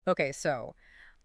Okay, so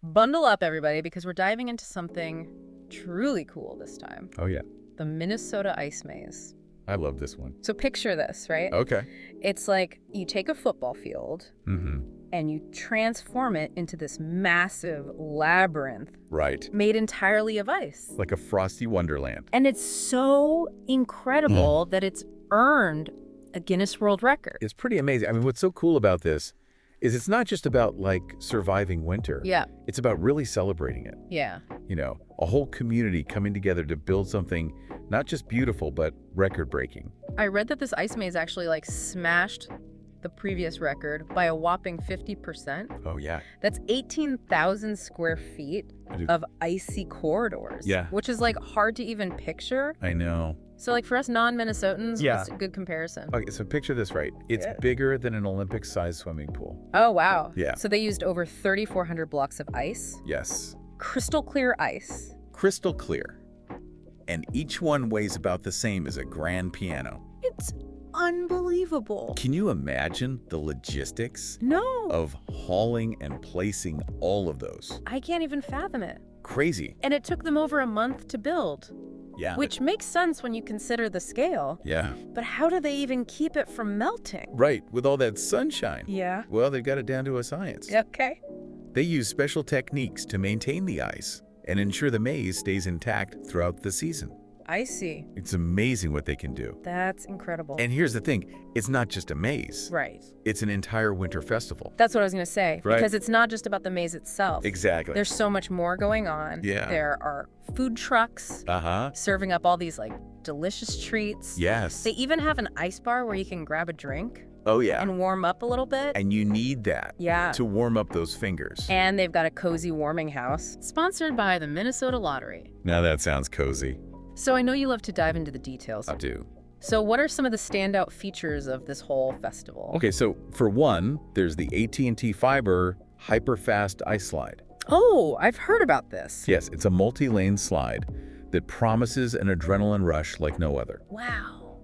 bundle up, everybody, because we're diving into something truly cool this time. Oh, yeah. The Minnesota Ice Maze. I love this one. So picture this, right? Okay. It's like you take a football field and you transform it into this massive labyrinth Right. made entirely of ice. Like a frosty Wonderland. And it's so incredible that it's earned a Guinness World Record. It's pretty amazing. I mean, what's so cool about this is it's not just about, like, surviving winter. Yeah. It's about really celebrating it. Yeah. You know, a whole community coming together to build something not just beautiful, but record-breaking. I read that this ice maze actually, like, smashed the previous record by a whopping 50%. Oh, yeah. That's 18,000 square feet of icy corridors. Yeah. Which is, like, hard to even picture. I know. So, like, for us non-Minnesotans, Yeah. that's a good comparison. Okay, so picture this, right? It's bigger than an Olympic-sized swimming pool. Oh, wow. Yeah. So they used over 3,400 blocks of ice. Yes. Crystal clear ice. Crystal clear. And each one weighs about the same as a grand piano. It's unbelievable. Can you imagine the logistics No. of hauling and placing all of those? I can't even fathom it. Crazy. And it took them over a month to build. Yeah. Which makes sense when you consider the scale. Yeah. But how do they even keep it from melting? Right, with all that sunshine. Yeah. Well, they've got it down to a science. Okay. They use special techniques to maintain the ice and ensure the maze stays intact throughout the season. I see. It's amazing what they can do. That's incredible. And here's the thing, it's not just a maze. Right. It's an entire winter festival. That's what I was going to say. Right. Because it's not just about the maze itself. Exactly. There's so much more going on. Yeah. There are food trucks serving up all these, like, delicious treats. Yes. They even have an ice bar where you can grab a drink Oh, yeah. and warm up a little bit. And you need that Yeah. to warm up those fingers. And they've got a cozy warming house. Sponsored by the Minnesota Lottery. Now that sounds cozy. So I know you love to dive into the details. I do. So what are some of the standout features of this whole festival? Okay, so for one, there's the AT&T Fiber Hyperfast Ice Slide. Oh, I've heard about this. Yes, it's a multi-lane slide that promises an adrenaline rush like no other. Wow.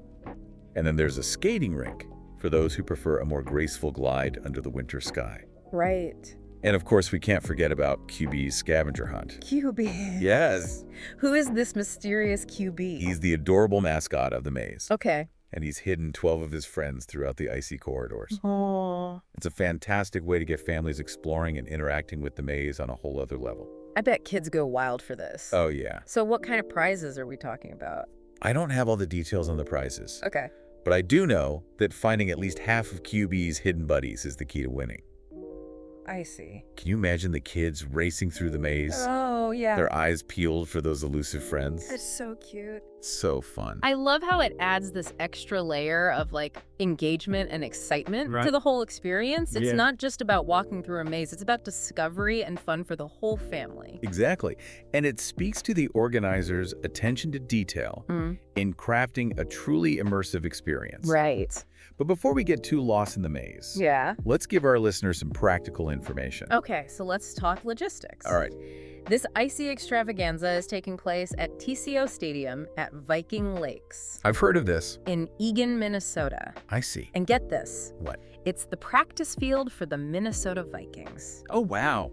And then there's a skating rink for those who prefer a more graceful glide under the winter sky. Right. And of course, we can't forget about QB's scavenger hunt. QB. Yes. Who is this mysterious QB? He's the adorable mascot of the maze. Okay. And he's hidden 12 of his friends throughout the icy corridors. Oh. It's a fantastic way to get families exploring and interacting with the maze on a whole other level. I bet kids go wild for this. Oh, yeah. So what kind of prizes are we talking about? I don't have all the details on the prizes. Okay. But I do know that finding at least half of QB's hidden buddies is the key to winning. I see. Can you imagine the kids racing through the maze? Oh, yeah. Their eyes peeled for those elusive friends? That's so cute. So fun. I love how it adds this extra layer of, like, engagement and excitement to the whole experience. It's not just about walking through a maze. It's about discovery and fun for the whole family. Exactly. And it speaks to the organizers' attention to detail in crafting a truly immersive experience. Right. But before we get too lost in the maze, Yeah. let's give our listeners some practical information. Okay, so let's talk logistics. All right. This icy extravaganza is taking place at TCO Stadium at Viking Lakes I've heard of this. in Eagan, Minnesota. I see. And get this, What? it's the practice field for the Minnesota Vikings. Oh, wow.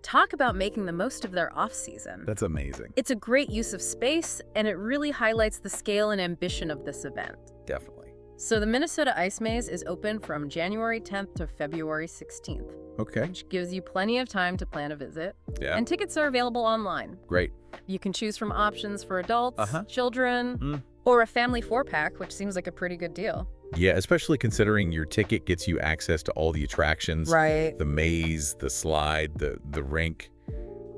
Talk about making the most of their off-season. That's amazing. It's a great use of space, and it really highlights the scale and ambition of this event. Definitely. So the Minnesota Ice Maze is open from January 10th to February 16th, Okay. which gives you plenty of time to plan a visit. Yeah. And tickets are available online. Great. You can choose from options for adults, Uh-huh. children, or a family 4-pack, which seems like a pretty good deal. Yeah, especially considering your ticket gets you access to all the attractions. Right. The maze, the slide, the rink.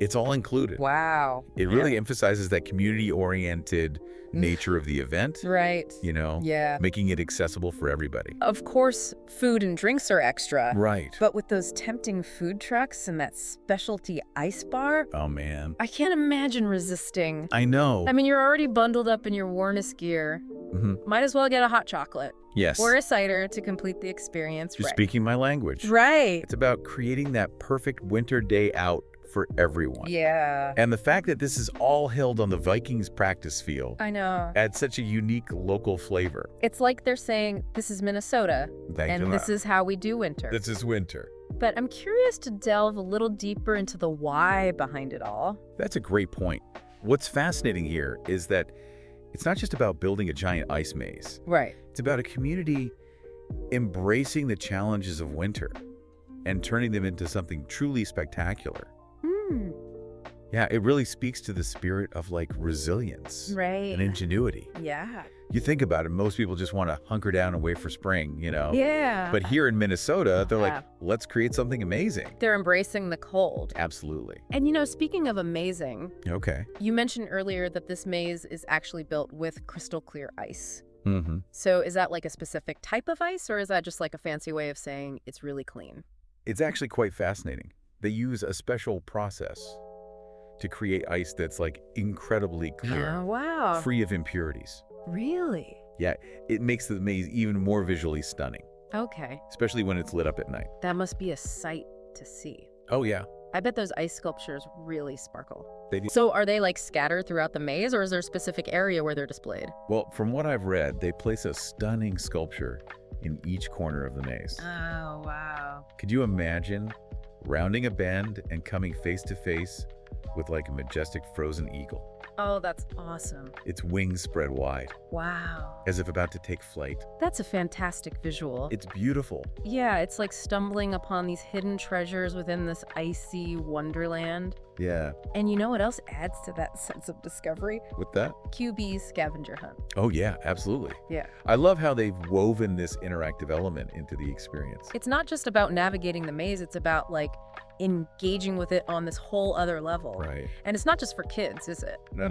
It's all included. Wow. It really emphasizes that community-oriented nature of the event, Right. you know, Yeah. making it accessible for everybody. Of course, food and drinks are extra. Right. But with those tempting food trucks and that specialty ice bar, Oh, man. I can't imagine resisting. I know. I mean, you're already bundled up in your warmest gear. Might as well get a hot chocolate Yes. or a cider to complete the experience. You're Right. speaking my language. Right. It's about creating that perfect winter day out for everyone. Yeah. And the fact that this is all held on the Vikings practice field I know. adds such a unique local flavor. It's like they're saying, this is Minnesota, Thank you. and this is how we do winter. This is winter. But I'm curious to delve a little deeper into the why behind it all. That's a great point. What's fascinating here is that it's not just about building a giant ice maze. Right. It's about a community embracing the challenges of winter and turning them into something truly spectacular. Hmm. Yeah, it really speaks to the spirit of like resilience and ingenuity. Yeah. You think about it, most people just want to hunker down and wait for spring, you know? Yeah. But here in Minnesota, they're like, let's create something amazing. They're embracing the cold. Absolutely. And speaking of amazing, Okay. you mentioned earlier that this maze is actually built with crystal clear ice. Mm-hmm. So is that like a specific type of ice, or is that just like a fancy way of saying it's really clean? It's actually quite fascinating. They use a special process to create ice that's like incredibly clear, Oh, wow. free of impurities. Really? Yeah, it makes the maze even more visually stunning, Okay. especially when it's lit up at night. That must be a sight to see. Oh, yeah. I bet those ice sculptures really sparkle. They do. So are they like scattered throughout the maze, or is there a specific area where they're displayed? Well, from what I've read, they place a stunning sculpture in each corner of the maze. Oh, wow. Could you imagine rounding a bend and coming face to face with like a majestic frozen eagle? Oh, that's awesome. Its wings spread wide, Wow. as if about to take flight. That's a fantastic visual. It's beautiful. Yeah, it's like stumbling upon these hidden treasures within this icy wonderland. Yeah. And you know what else adds to that sense of discovery? With that? QB's scavenger hunt. Oh, yeah, absolutely. Yeah. I love how they've woven this interactive element into the experience. It's not just about navigating the maze, it's about like engaging with it on this whole other level. Right. And it's not just for kids, is it? No.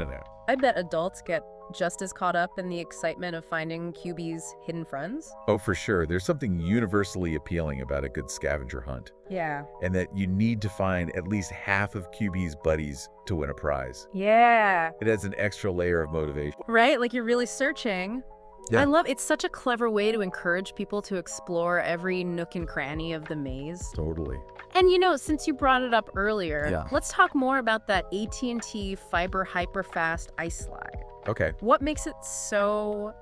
I bet adults get just as caught up in the excitement of finding QB's hidden friends. Oh, for sure. There's something universally appealing about a good scavenger hunt. Yeah. And that you need to find at least half of QB's buddies to win a prize. Yeah. It adds an extra layer of motivation. Right? Like you're really searching. Yeah. I love it's such a clever way to encourage people to explore every nook and cranny of the maze. Totally. And since you brought it up earlier, Yeah. let's talk more about that AT&T fiber hyperfast ice slide. Okay. What makes it so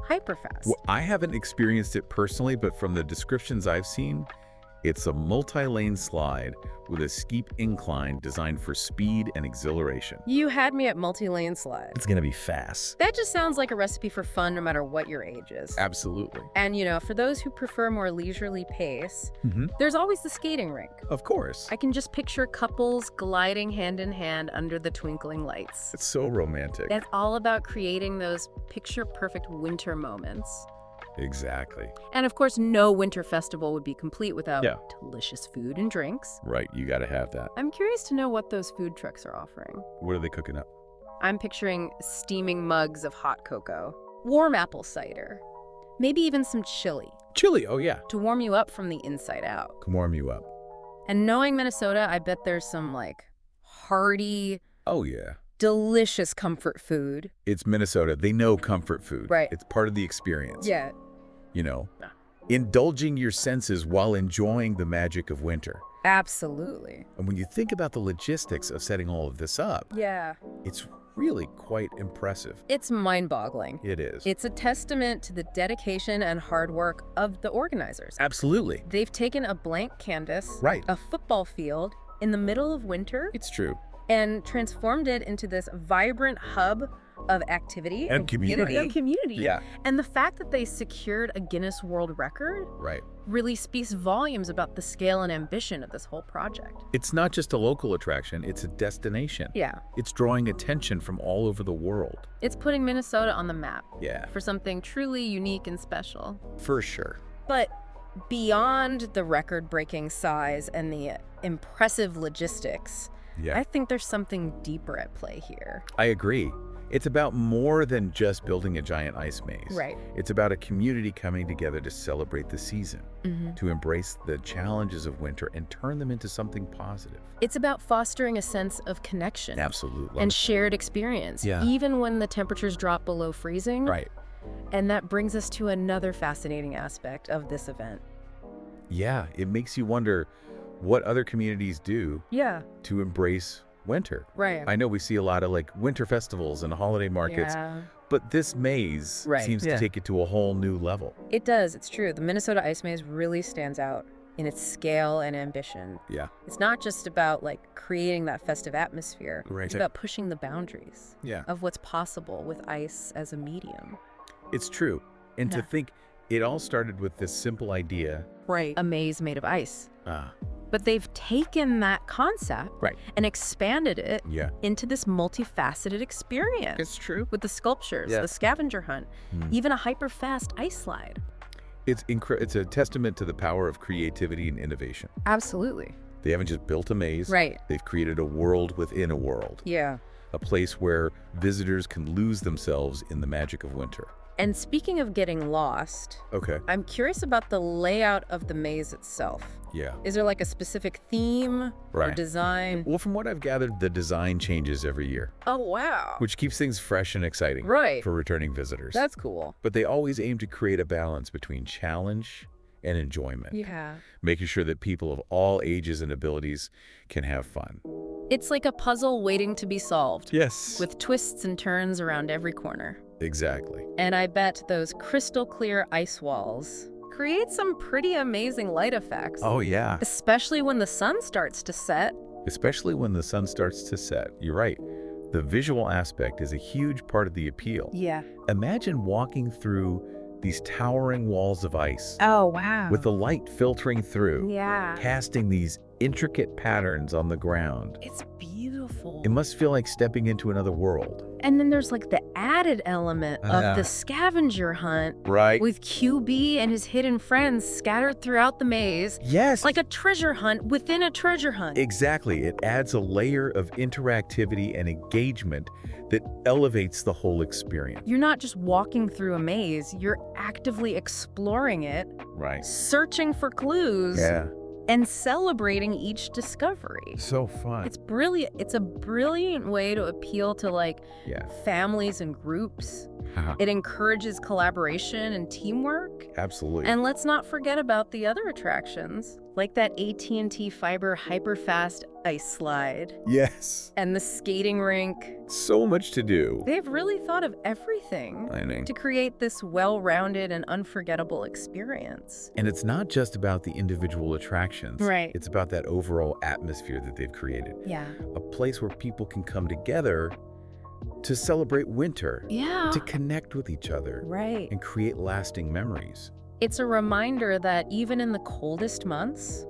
hyperfast? Well, I haven't experienced it personally, but from the descriptions I've seen, it's a multi-lane slide with a steep incline designed for speed and exhilaration. You had me at multi-lane slide. It's going to be fast. That just sounds like a recipe for fun no matter what your age is. Absolutely. And, for those who prefer more leisurely pace, Mm-hmm. there's always the skating rink. Of course. I can just picture couples gliding hand in hand under the twinkling lights. It's so romantic. That's all about creating those picture-perfect winter moments. Exactly. And of course, no winter festival would be complete without Yeah. delicious food and drinks. Right. You got to have that. I'm curious to know what those food trucks are offering. What are they cooking up? I'm picturing steaming mugs of hot cocoa, warm apple cider, maybe even some chili Chili. Oh, yeah. to warm you up from the inside out. Can warm you up. And knowing Minnesota, I bet there's some hearty, Oh, yeah. delicious comfort food. It's Minnesota. They know comfort food. Right. It's part of the experience. Yeah. Indulging your senses while enjoying the magic of winter. Absolutely. And when you think about the logistics of setting all of this up, Yeah. it's really quite impressive. It's mind-boggling. It is. It's a testament to the dedication and hard work of the organizers. Absolutely. They've taken a blank canvas, Right. a football field, in the middle of winter, It's true. and transformed it into this vibrant hub of activity And community. And community. Yeah. And the fact that they secured a Guinness World Record Right. really speaks volumes about the scale and ambition of this whole project. It's not just a local attraction, it's a destination. Yeah. It's drawing attention from all over the world. It's putting Minnesota on the map Yeah. for something truly unique and special. For sure. But beyond the record-breaking size and the impressive logistics, Yeah. I think there's something deeper at play here. I agree. It's about more than just building a giant ice maze. Right. It's about a community coming together to celebrate the season, Mm-hmm. to embrace the challenges of winter and turn them into something positive. It's about fostering a sense of connection Absolutely. and shared experience, Yeah. even when the temperatures drop below freezing. Right. And that brings us to another fascinating aspect of this event. Yeah, it makes you wonder what other communities do Yeah, to embrace winter. right. I know we see a lot of winter festivals and holiday markets, Yeah. but this maze Right. seems to take it to a whole new level. It does, it's true. The Minnesota Ice Maze really stands out. in its scale and ambition. Yeah. It's not just about like creating that festive atmosphere. Right. It's about pushing the boundaries Yeah. of what's possible with ice as a medium. It's true. And to think it all started with this simple idea. Right. A maze made of ice. Ah. But they've taken that concept and expanded it into this multifaceted experience. It's true. With the sculptures, the scavenger hunt, even a hyper-fast ice slide. It's a testament to the power of creativity and innovation. Absolutely. They haven't just built a maze. Right. They've created a world within a world. Yeah. A place where visitors can lose themselves in the magic of winter. And speaking of getting lost, I'm curious about the layout of the maze itself. Yeah. Is there like a specific theme or design? Well, from what I've gathered, the design changes every year. Oh, wow. Which keeps things fresh and exciting for returning visitors. That's cool. But they always aim to create a balance between challenge and enjoyment. Yeah. Making sure that people of all ages and abilities can have fun. It's like a puzzle waiting to be solved. Yes. With twists and turns around every corner. Exactly. And I bet those crystal clear ice walls create some pretty amazing light effects. Oh, yeah. Especially when the sun starts to set. Especially when the sun starts to set. You're right. The visual aspect is a huge part of the appeal. Yeah. Imagine walking through these towering walls of ice. Oh, wow. With the light filtering through. Yeah. Casting these intricate patterns on the ground. It's beautiful. It must feel like stepping into another world. And then there's like the added element of the scavenger hunt. Right. With QB and his hidden friends scattered throughout the maze. Yes. Like a treasure hunt within a treasure hunt. Exactly. It adds a layer of interactivity and engagement that elevates the whole experience. You're not just walking through a maze, you're actively exploring it. Right. Searching for clues. Yeah. And celebrating each discovery. So fun. It's brilliant. It's a brilliant way to appeal to like families and groups. It encourages collaboration and teamwork. Absolutely. And let's not forget about the other attractions, like that AT&T Fiber hyper-fast ice slide. Yes. And the skating rink. So much to do. They've really thought of everything to create this well-rounded and unforgettable experience. And it's not just about the individual attractions. Right. It's about that overall atmosphere that they've created. Yeah. A place where people can come together to celebrate winter. Yeah. To connect with each other. Right. And create lasting memories. It's a reminder that even in the coldest months,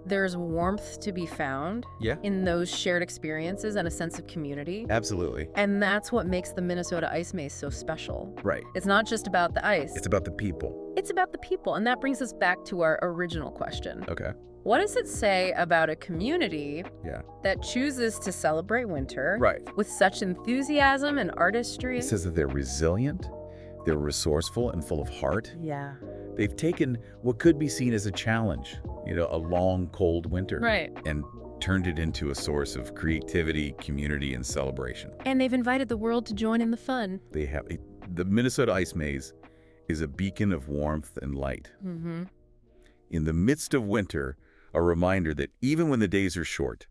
there's warmth to be found in those shared experiences and a sense of community. Absolutely. And that's what makes the Minnesota Ice Maze so special. Right. It's not just about the ice. It's about the people. It's about the people. And that brings us back to our original question. Okay. What does it say about a community that chooses to celebrate winter with such enthusiasm and artistry? It says that they're resilient, they're resourceful and full of heart. Yeah. They've taken what could be seen as a challenge, a long, cold winter, and turned it into a source of creativity, community, and celebration. And they've invited the world to join in the fun. They have. The Minnesota Ice Maze is a beacon of warmth and light. In the midst of winter, a reminder that even when the days are short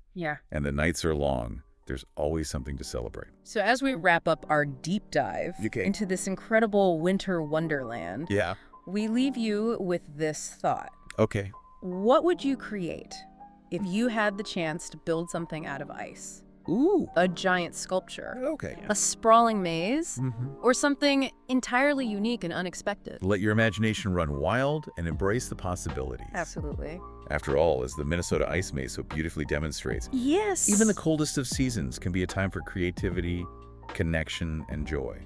and the nights are long, there's always something to celebrate. So as we wrap up our deep dive into this incredible winter wonderland, we leave you with this thought. Okay. What would you create if you had the chance to build something out of ice? Ooh. A giant sculpture. Okay. A sprawling maze, or something entirely unique and unexpected. Let your imagination run wild and embrace the possibilities. Absolutely. After all, as the Minnesota Ice Maze so beautifully demonstrates, yes, even the coldest of seasons can be a time for creativity, connection, and joy.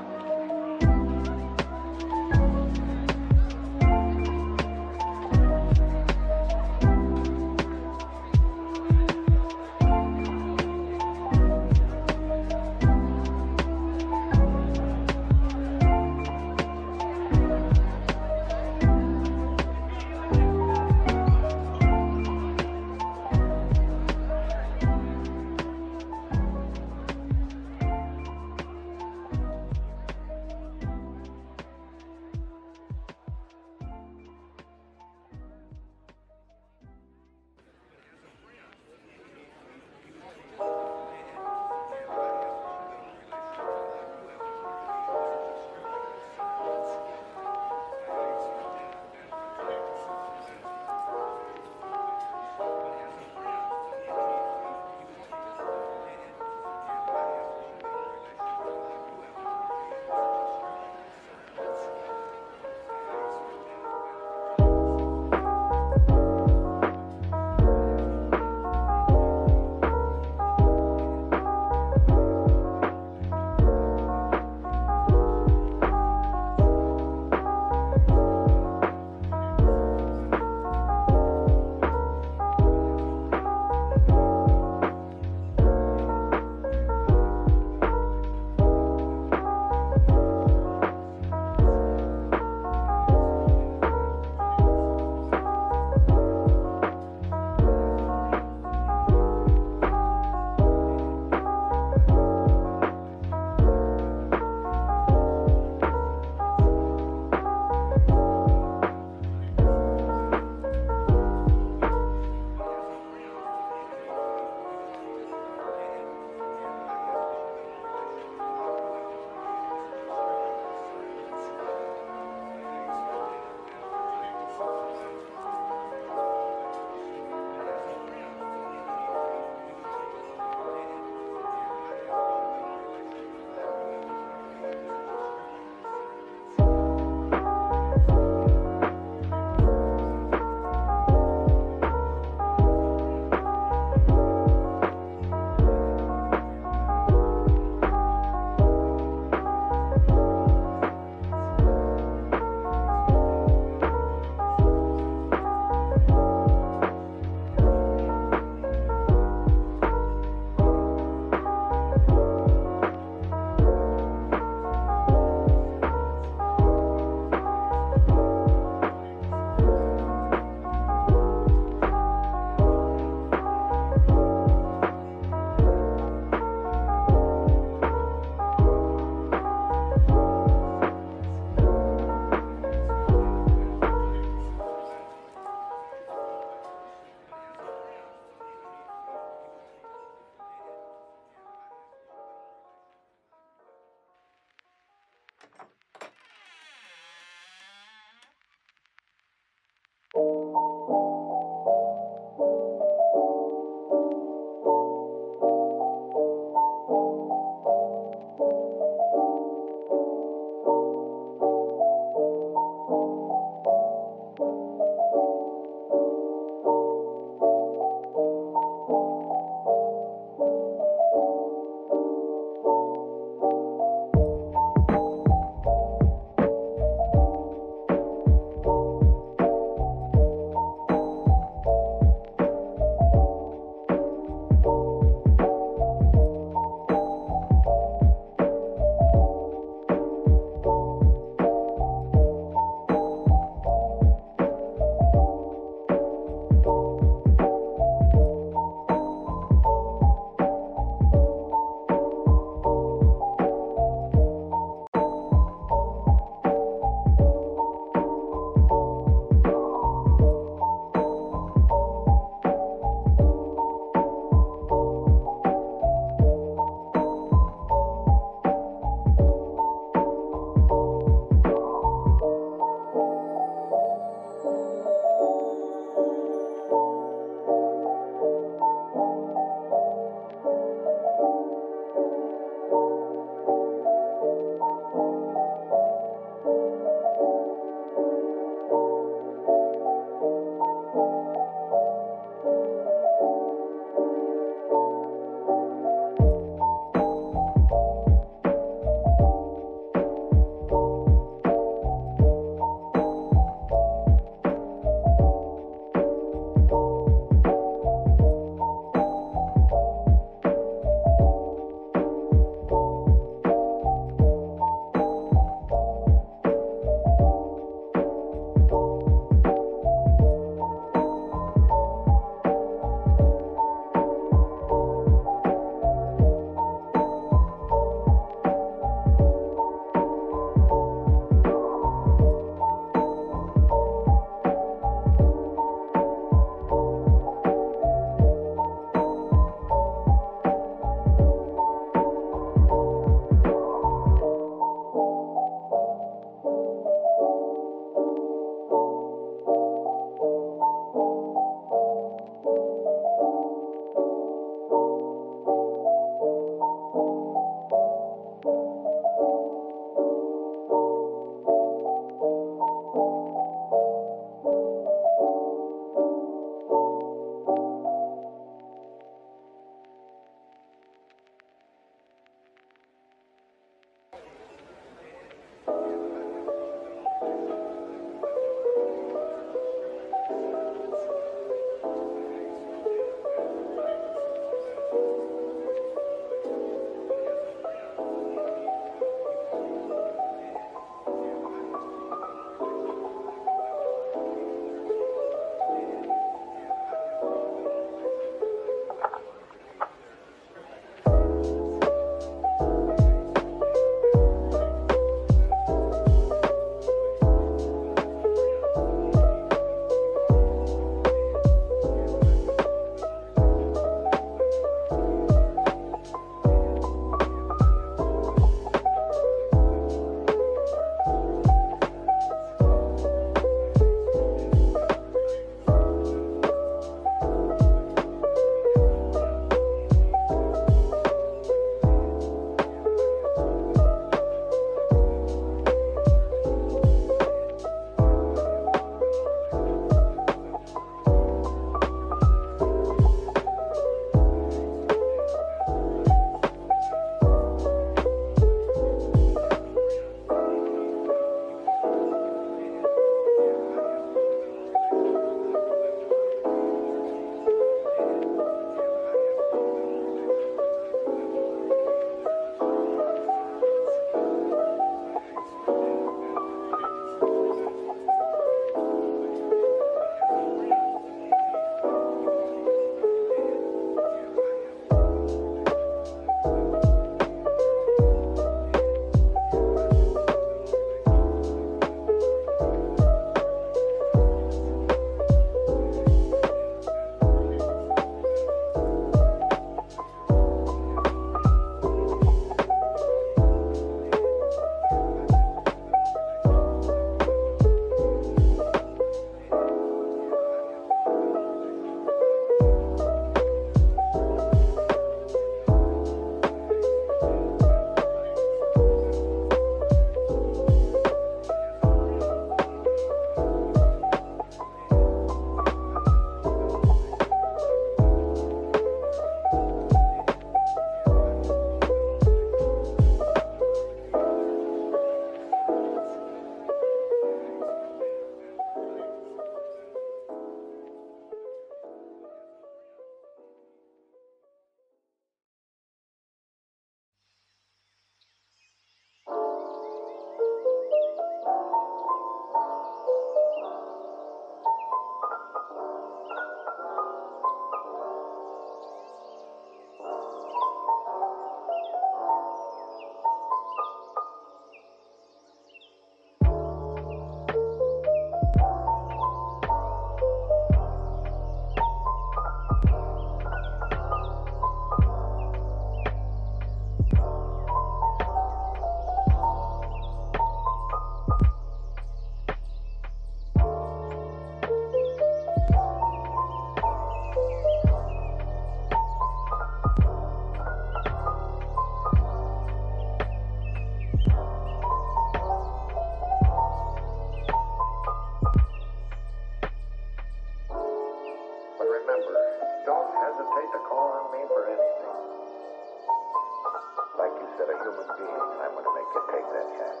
human being I'm going to make you take that chance.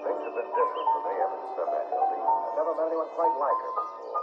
Things have been different for me ever since I met Hildy. I've never met anyone quite like her before.